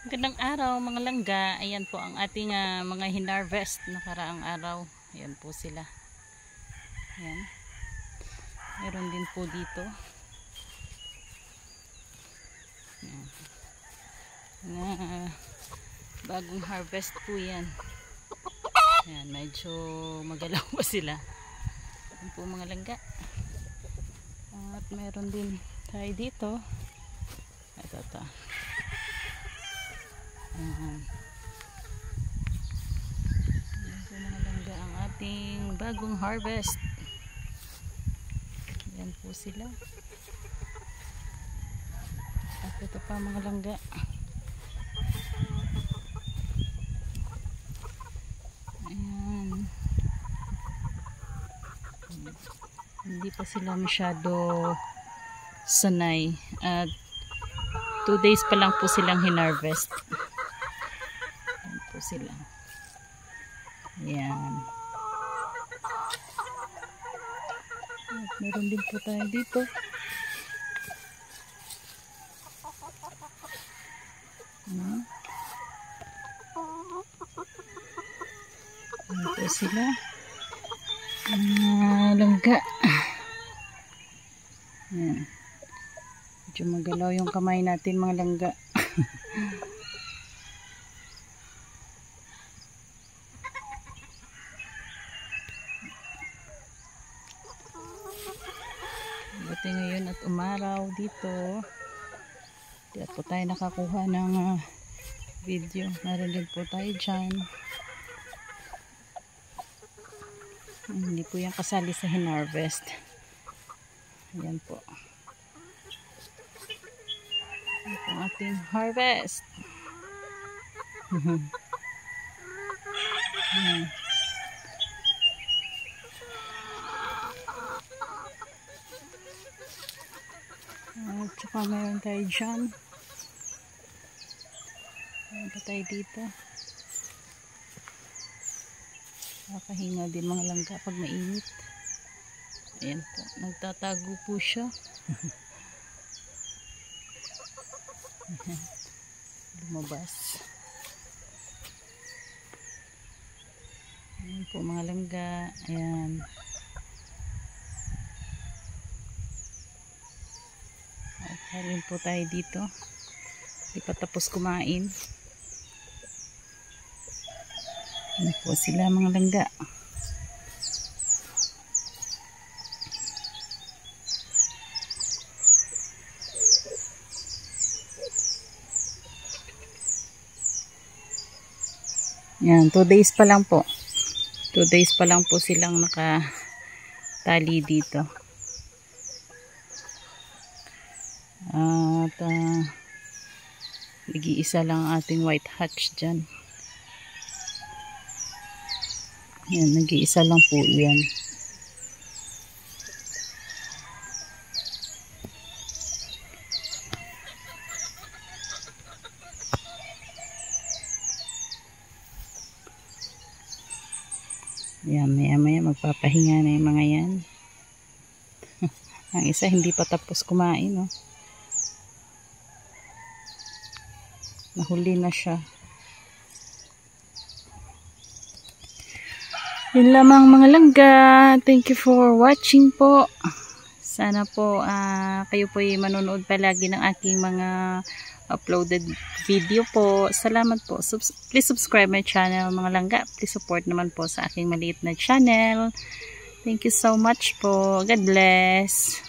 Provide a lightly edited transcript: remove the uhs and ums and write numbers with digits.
Magandang araw mga langga. Ayan po ang ating mga hinarvest nakaraang araw. Ayan po sila. Ayan. Meron din po dito. Ayan. Bagong harvest po yan. Ayan, medyo magalaw pa sila. Ayan po mga langga. At meron din tayo dito. Ito. Ayan po mga langga ang ating bagong harvest. Ayan po sila. At ito pa mga langga. Ayan. Hindi pa sila masyado sanay. At 2 days pa lang po silang hinarvest. Ayan po sila. Ayan. At meron din po tayo dito. Ayan. Ayan po sila. Langga. Ayan. Medyo magalaw yung kamay natin mga langga. Buti ngayon at umaraw dito. Kaya po tayo nakakuha ng video. Narinig po tayo dyan. Hindi po yan kasali sa hinarvest. Ayan po. Ayan po ang ating harvest. Ayan. At saka mayroon tayo dyan. Mayroon pa tayo dito. Nakahinga din mga langga pag mainit. Ayan po. Nagtatago po siya. Lumabas. Ayan po mga langga. Ayan. At halin po tayo dito. Hindi pa tapos kumain. Ano po sila mga langga. Yan, 2 days pa lang po. 2 days pa lang po silang nakatali dito. At nag-iisa lang ating white hatch dyan. Yan, nag-iisa lang po yan. Yan, maya magpapahinga na yung mga yan. Ang isa hindi pa tapos kumain, oh. Nahuli na siya. Yun lamang mga langga. Thank you for watching po. Sana po kayo po ay manonood palagi ng aking mga uploaded video po. Salamat po. Please subscribe my channel mga langga. Please support naman po sa aking maliit na channel. Thank you so much po. God bless.